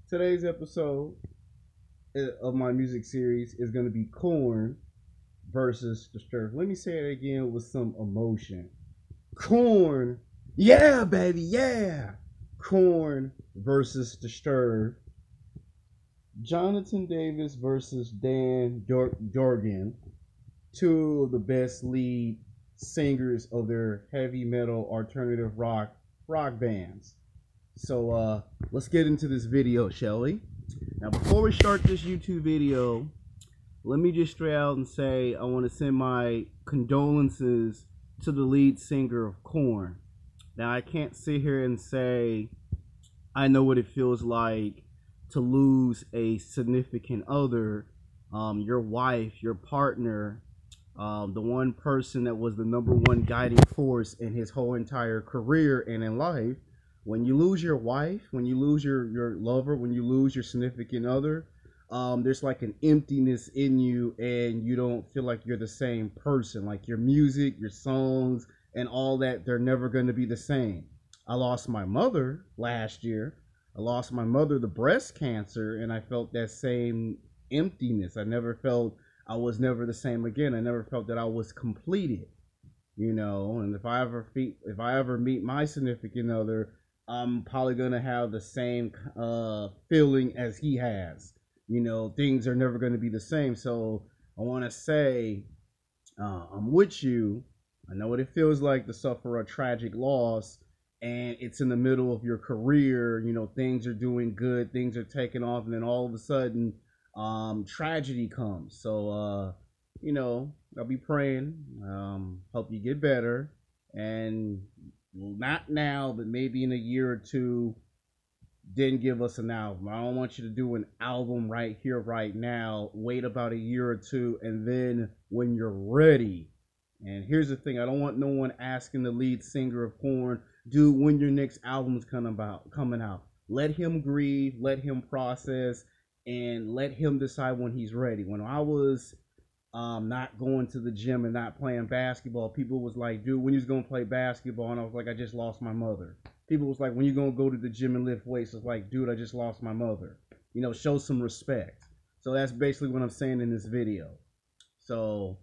Today's episode of my music series is going to be Korn versus Disturbed. Let me say it again with some emotion. Korn, yeah, baby, yeah. Korn versus Disturbed. Jonathan Davis versus Donegan, two of the best lead singers of their heavy metal alternative rock bands. So let's get into this video, shall we? Now, before we start this YouTube video, let me just straight out and say I want to send my condolences to the lead singer of Korn. Now, I can't sit here and say I know what it feels like to lose a significant other, your wife, your partner, the one person that was the #1 guiding force in his whole entire career and in life. When you lose your wife, when you lose your lover, when you lose your significant other, there's like an emptiness in you, and you don't feel like you're the same person. Like your music, your songs, and all that, they're never going to be the same. I lost my mother last year. I lost my mother to breast cancer, and I felt that same emptiness. I was never the same again. I never felt that I was completed, and if I ever meet my significant other, I'm probably gonna have the same feeling as he has. Things are never gonna be the same. So I want to say, I'm with you. I know what it feels like to suffer a tragic loss, and it's in the middle of your career. Things are doing good, things are taking off, and then all of a sudden, tragedy comes. So I'll be praying. Hope you get better, and not now, but maybe in a year or two, then give us an album. I don't want you to do an album right here, right now. Wait about a year or two, and then when you're ready. And here's the thing: I don't want no one asking the lead singer of Korn, dude, when your next album's coming out. Let him grieve, let him process, and let him decide when he's ready. When I was not going to the gym and not playing basketball, people was like, dude, when you gonna play basketball? And I was like, I just lost my mother. People was like, when you gonna go to the gym and lift weights? It's like, dude, I just lost my mother. Show some respect. So that's basically what I'm saying in this video. So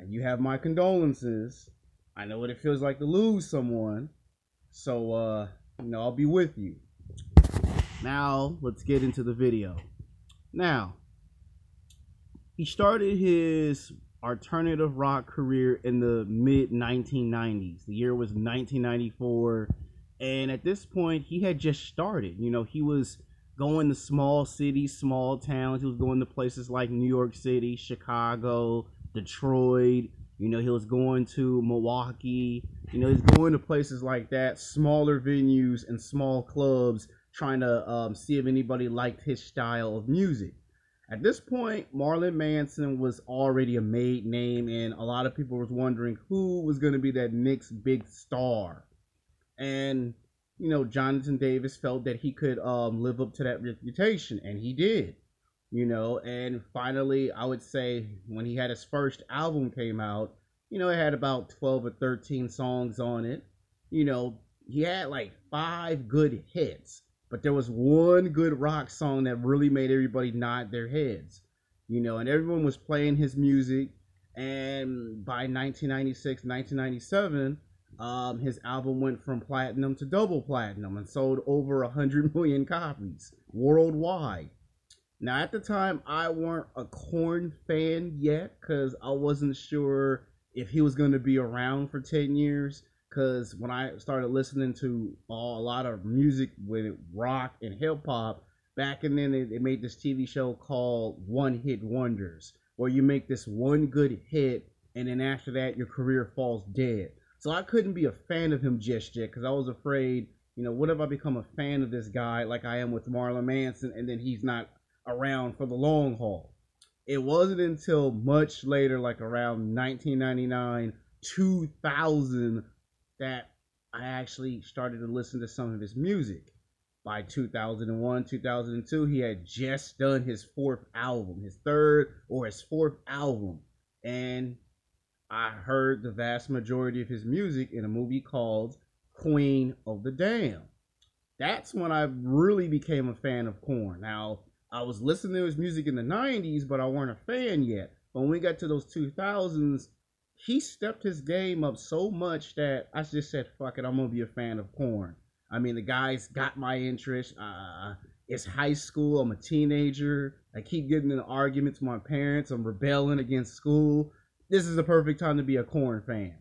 you have my condolences. I know what it feels like to lose someone. So I'll be with you. Now let's get into the video. Now, he started his alternative rock career in the mid 1990s. The year was 1994, and at this point he had just started. He was going to small cities, small towns. He was going to places like New York City, Chicago, Detroit. He was going to Milwaukee. He's going to places like that, smaller venues and small clubs, trying to see if anybody liked his style of music. At this point, Marilyn Manson was already a made name, and a lot of people was wondering who was going to be that next big star. And, Jonathan Davis felt that he could live up to that reputation, and he did. And finally, I would say when he had his first album came out, it had about 12 or 13 songs on it. He had like 5 good hits. But there was one good rock song that really made everybody nod their heads, and everyone was playing his music. And by 1996, 1997, his album went from platinum to double platinum and sold over 100 million copies worldwide. Now, at the time, I weren't a Korn fan yet because I wasn't sure if he was going to be around for 10 years. Because when I started listening to a lot of music with rock and hip hop, back in then they made this TV show called One Hit Wonders, where you make this one good hit, and then after that, your career falls dead. So I couldn't be a fan of him just yet, because I was afraid, what if I become a fan of this guy like I am with Marilyn Manson, and then he's not around for the long haul. It wasn't until much later, like around 1999, 2000, that I actually started to listen to some of his music. By 2001, 2002, he had just done his 4th album, his 3rd or his 4th album. And I heard the vast majority of his music in a movie called Queen of the Dam. That's when I really became a fan of Korn. Now, I was listening to his music in the 90s, but I weren't a fan yet. But when we got to those 2000s, he stepped his game up so much that I just said, fuck it, I'm going to be a fan of Korn. I mean, the guy's got my interest. It's high school. I'm a teenager. I keep getting in arguments with my parents. I'm rebelling against school. This is the perfect time to be a Korn fan.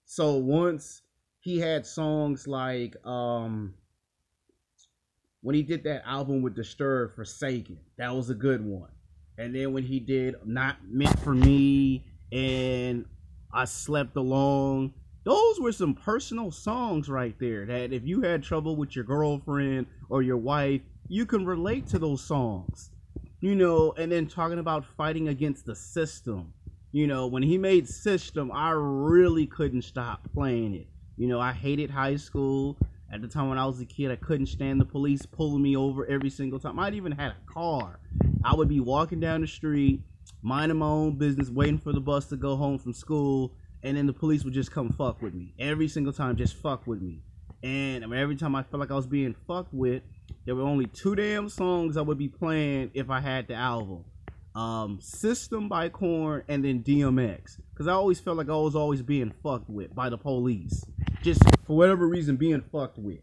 So once he had songs like when he did that album with Disturbed, Forsaken, that was a good one. And then when he did Not Meant for Me and I Slept Alone, those were some personal songs right there that if you had trouble with your girlfriend or your wife, you can relate to those songs. You know, and then talking about fighting against the system. You know, when he made System, I really couldn't stop playing it. You know, I hated high school. At the time when I was a kid, I couldn't stand the police pulling me over every single time. I even had a car. I would be walking down the street, minding my own business, waiting for the bus to go home from school, and then the police would just come fuck with me. Every single time, just fuck with me. And I mean, every time I felt like I was being fucked with, there were only two damn songs I would be playing if I had the album. System by Korn and then DMX. Because I always felt like I was always being fucked with by the police. Just for whatever reason being fucked with.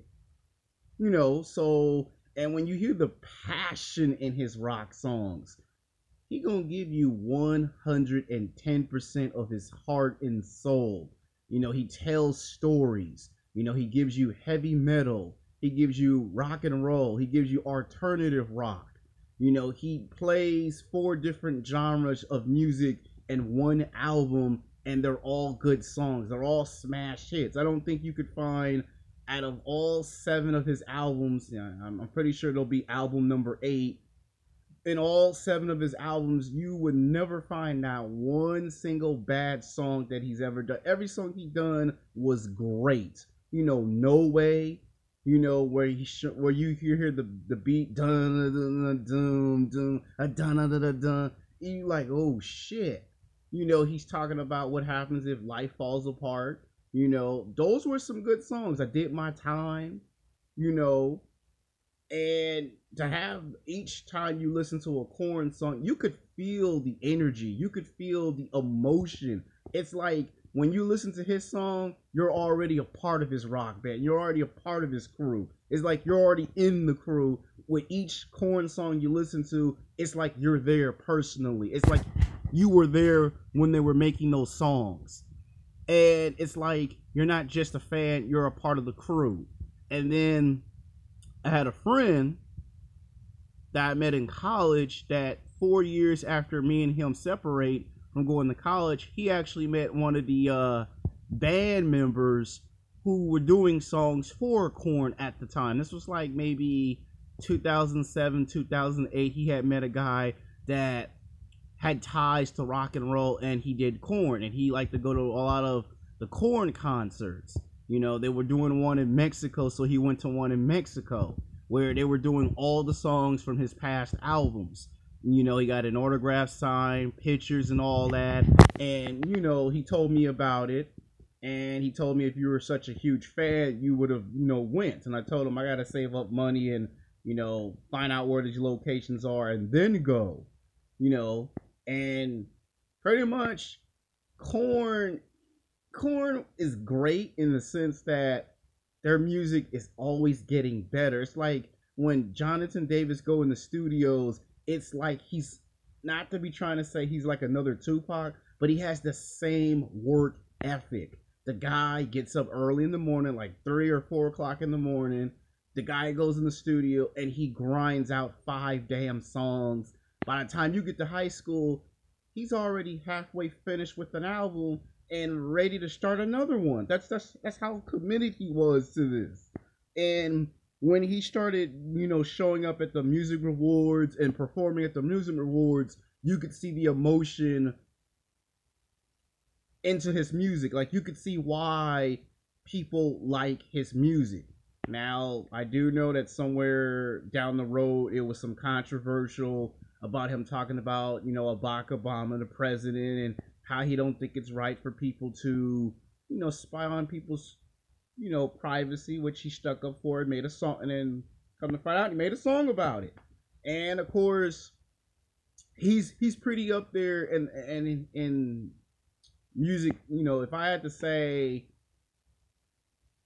You know, so, and when you hear the passion in his rock songs, he gonna give you 110% of his heart and soul. You know, he tells stories. You know, he gives you heavy metal. He gives you rock and roll. He gives you alternative rock. You know, he plays 4 different genres of music in one album, and they're all good songs. They're all smash hits. I don't think you could find, out of all 7 of his albums, I'm pretty sure there'll be album number 8. In all 7 of his albums, you would never find out one single bad song that he's ever done. Every song he done was great. You know, No Way. You know, where you hear the beat dun dun dun dun dun dun dun dun, you like, oh shit. You know, he's talking about what happens if life falls apart. You know, those were some good songs. I Did My Time. You know, and to have each time you listen to a Korn song, you could feel the energy. You could feel the emotion. It's like when you listen to his song, you're already a part of his rock band. You're already a part of his crew. It's like you're already in the crew. With each Korn song you listen to, it's like you're there personally. It's like you were there when they were making those songs. And it's like you're not just a fan, you're a part of the crew. And then I had a friend that I met in college that 4 years after me and him separate from going to college, he actually met one of the band members who were doing songs for Korn at the time. This was like maybe 2007, 2008. He had met a guy that had ties to rock and roll, and he did Korn, and he liked to go to a lot of the Korn concerts. You know, they were doing one in Mexico, so he went to one in Mexico where they were doing all the songs from his past albums. You know, he got an autograph signed, pictures and all that. And, you know, he told me about it. And he told me if you were such a huge fan, you would have, you know, went. And I told him I got to save up money and, you know, find out where these locations are and then go. You know, and pretty much Korn is great in the sense that their music is always getting better. It's like when Jonathan Davis go in the studios, it's like he's, not to be trying to say he's like another Tupac, but he has the same work ethic. The guy gets up early in the morning, like 3 or 4 o'clock in the morning. The guy goes in the studio and he grinds out 5 damn songs. By the time you get to high school, he's already halfway finished with an album and ready to start another one. That's how committed he was to this. And when he started, you know, showing up at the music awards and performing at the music awards, you could see the emotion into his music. Like, you could see why people like his music. Now, I do know that somewhere down the road, it was some controversial about him talking about, you know, Barack Obama, the president, and how he don't think it's right for people to, you know, spy on people's, privacy, which he stuck up for and made a song, and then come to find out he made a song about it. And of course, he's pretty up there in music. If I had to say,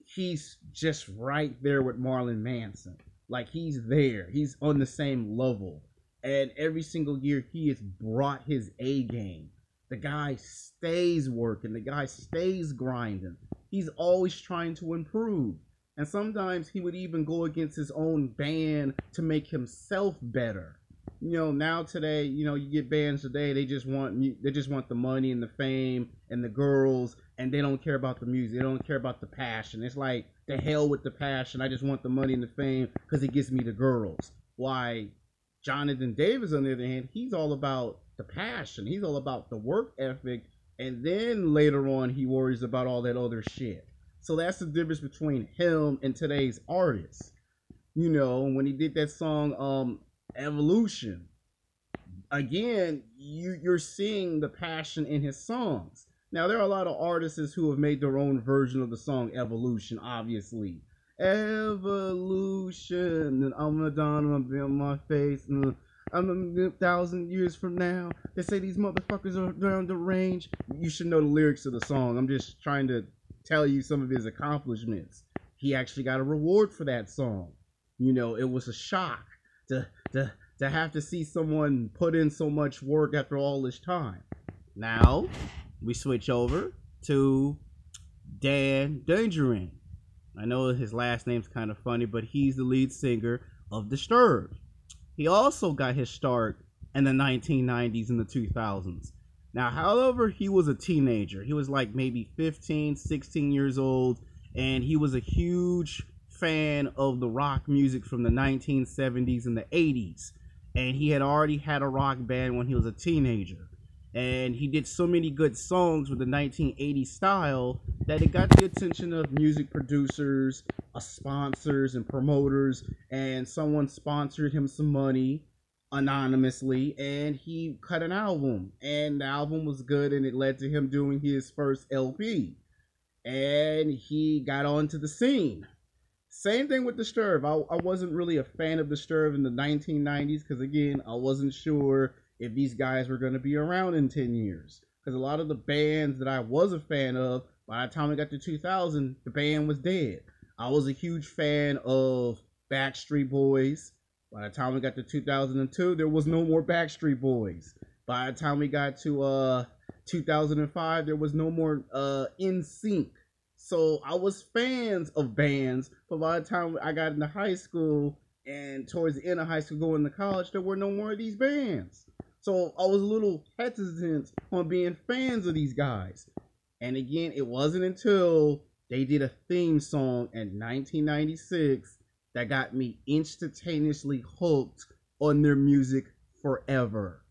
he's just right there with Marlon Manson. Like, he's there. He's on the same level. And every single year, he has brought his A game. The guy stays working. The guy stays grinding. He's always trying to improve. And sometimes he would even go against his own band to make himself better. Now today, you get bands today, they just want the money and the fame and the girls, and they don't care about the music. They don't care about the passion. It's like, the hell with the passion. I just want the money and the fame because it gives me the girls. Why, Jonathan Davis, on the other hand, he's all about the passion. He's all about the work ethic, and then later on, he worries about all that other shit. So that's the difference between him and today's artists. When he did that song, Evolution, again, you're seeing the passion in his songs. Now, there are a lot of artists who have made their own version of the song Evolution, obviously. Evolution, and I'm Madonna on my face, and I'm 1,000 years from now. They say these motherfuckers are down the range. You should know the lyrics of the song. I'm just trying to tell you some of his accomplishments. He actually got a reward for that song. It was a shock to have to see someone put in so much work after all this time. Now, we switch over to Donegan. I know his last name's kind of funny, but he's the lead singer of Disturbed. He also got his start in the 1990s and the 2000s. Now, however, he was a teenager. He was like maybe 15, 16 years old, and he was a huge fan of the rock music from the 1970s and the 80s. And he had already had a rock band when he was a teenager. And he did so many good songs with the 1980s style that it got the attention of music producers, sponsors, and promoters. And someone sponsored him some money anonymously, and he cut an album. And the album was good, and it led to him doing his first LP. And he got onto the scene. Same thing with Disturbed. I wasn't really a fan of Disturbed in the 1990s because, again, I wasn't sure if these guys were going to be around in 10 years. Because a lot of the bands that I was a fan of, by the time I got to 2000, the band was dead. I was a huge fan of Backstreet Boys. By the time we got to 2002, there was no more Backstreet Boys. By the time we got to 2005, there was no more NSYNC. So I was fans of bands, but by the time I got into high school and towards the end of high school going to college, there were no more of these bands. So I was a little hesitant on being fans of these guys. And again, it wasn't until they did a theme song in 1996 that got me instantaneously hooked on their music forever.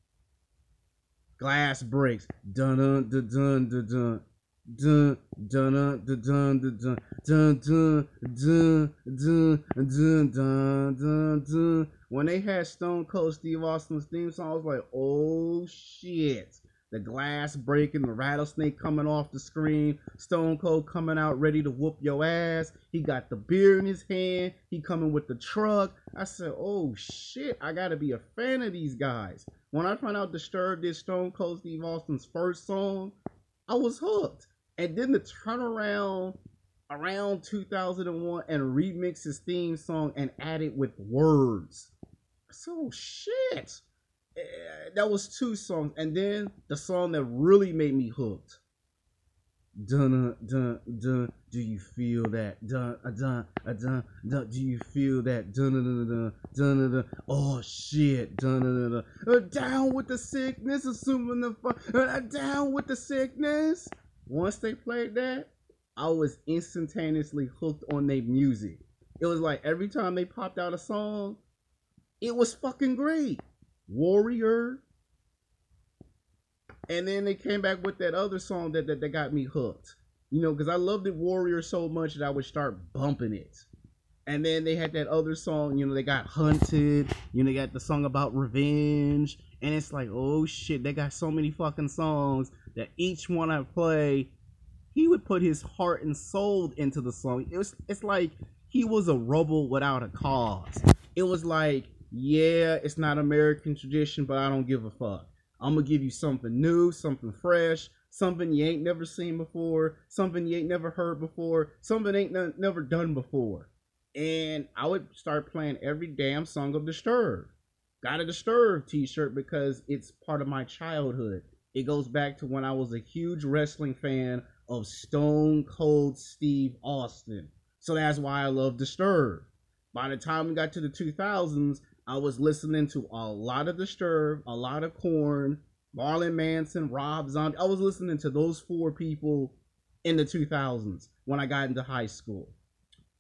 Glass Breaks. Dun dun dun dun dun dun. Dun dun dun dun dun dun dun dun dun dun dun dun. When they had Stone Cold Steve Austin's theme song, I was like, oh shit. The glass breaking, the rattlesnake coming off the screen, Stone Cold coming out ready to whoop your ass. He got the beer in his hand. He coming with the truck. I said, oh shit, I gotta be a fan of these guys. When I found out Disturbed did Stone Cold Steve Austin's first song, I was hooked. And then to turn around 2001 and remix his theme song and add it with words. So shit. That was 2 songs. And then the song that really made me hooked. Dun dun dun. Do you feel that? Dun dun dun dun. Do you feel that? Dun dun dun dun dun. Oh shit. Dun dun dun. Down with the sickness, assuming the down with the sickness. Once they played that, I was instantaneously hooked on their music. It was like every time they popped out a song, it was fucking great. Warrior. And then they came back with that other song that got me hooked. Because I loved the Warrior so much that I would start bumping it. And then they had that other song, they got Hunted. They got the song about revenge. And it's like, oh shit, they got so many fucking songs that each one I play, he would put his heart and soul into the song. It's like he was a rebel without a cause. It was like, yeah, it's not American tradition, but I don't give a fuck. I'm gonna give you something new, something fresh, something you ain't never seen before, something you ain't never heard before, something ain't never done before. And I would start playing every damn song of Disturbed. Got a Disturbed t-shirt because it's part of my childhood. It goes back to when I was a huge wrestling fan of Stone Cold Steve Austin. So that's why I love Disturbed. By the time we got to the 2000s, I was listening to a lot of Disturbed, a lot of Korn, Marilyn Manson, Rob Zombie. I was listening to those four people in the 2000s when I got into high school.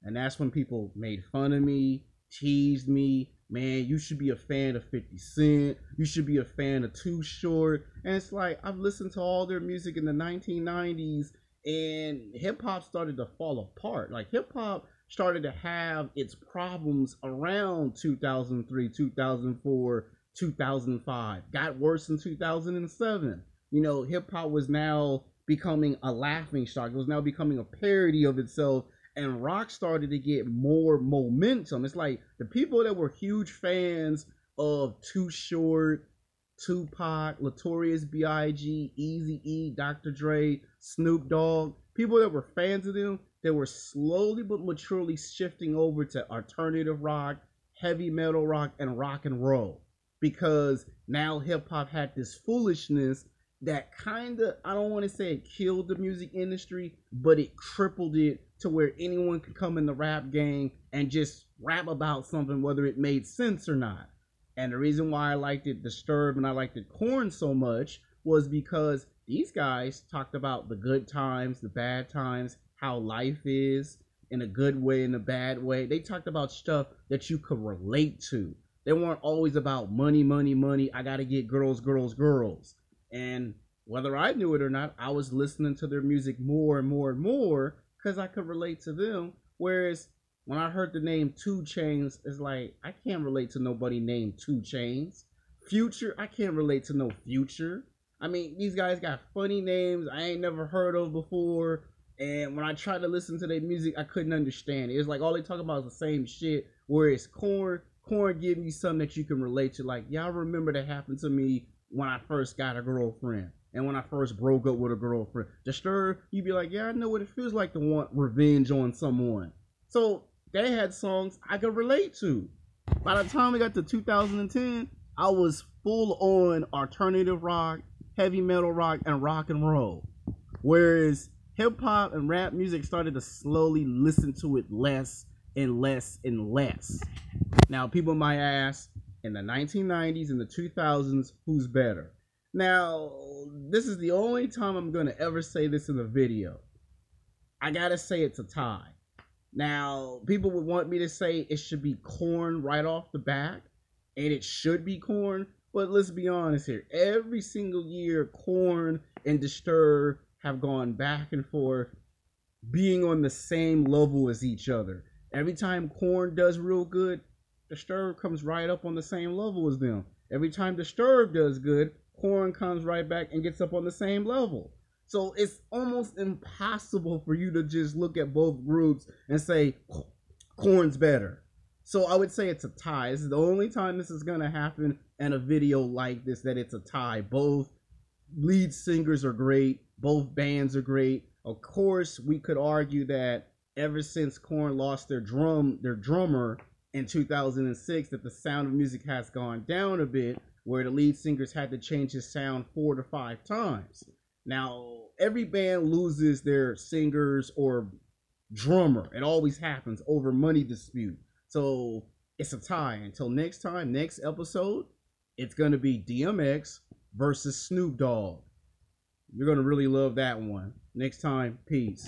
And that's when people made fun of me, teased me. Man, you should be a fan of 50 Cent. You should be a fan of Too Short. And it's like, I've listened to all their music in the 1990s, and hip-hop started to fall apart. Like, hip-hop started to have its problems around 2003, 2004, 2005. Got worse in 2007. You know, hip-hop was now becoming a laughingstock. It was now becoming a parody of itself. And rock started to get more momentum. It's like the people that were huge fans of Too Short, Tupac, Notorious B.I.G., Eazy-E, Dr. Dre, Snoop Dogg, people that were fans of them, they were slowly but maturely shifting over to alternative rock, heavy metal rock, and rock and roll. Because now hip-hop had this foolishness that kind of, I don't want to say it killed the music industry, but it crippled it to where anyone could come in the rap game and just rap about something, whether it made sense or not. And the reason why I liked it Disturbed and I liked it Korn so much was because these guys talked about the good times, the bad times, how life is in a good way, in a bad way. They talked about stuff that you could relate to. They weren't always about money, money, money. I got to get girls, girls, girls. And whether I knew it or not, I was listening to their music more and more and more because I could relate to them. Whereas when I heard the name 2 Chainz, it's like, I can't relate to nobody named 2 Chainz. Future, I can't relate to no Future. I mean, these guys got funny names I ain't never heard of before. And when I tried to listen to their music, I couldn't understand it. It's like all they talk about is the same shit. Whereas Korn give you something that you can relate to. Like, y'all remember that happened to me when I first got a girlfriend and when I first broke up with a girlfriend. Disturbed, you'd be like, yeah, I know what it feels like to want revenge on someone. So they had songs I could relate to. By the time we got to 2010, I was full on alternative rock, heavy metal rock, and rock and roll. Whereas hip hop and rap music started to slowly listen to it less and less and less. Now, people might ask, in the 1990s and the 2000s, who's better? Now, this is the only time I'm going to ever say this in a video. I got to say it's a tie. Now, people would want me to say it should be Korn right off the bat, and it should be Korn, but let's be honest here. Every single year, Korn and Disturbed have gone back and forth, being on the same level as each other. Every time Korn does real good, Disturbed comes right up on the same level as them. Every time Disturbed does good, Korn comes right back and gets up on the same level. So it's almost impossible for you to just look at both groups and say, Korn's better. So I would say it's a tie. This is the only time this is going to happen in a video like this, that it's a tie. Both lead singers are great. Both bands are great. Of course, we could argue that ever since Korn lost their drummer in 2006, that the sound of music has gone down a bit, where the lead singers had to change his sound 4 to 5 times. Now, every band loses their singers or drummer. It always happens over money dispute. So it's a tie. Until next time, next episode, it's going to be DMX versus Snoop Dogg. You're going to really love that one. Next time, peace.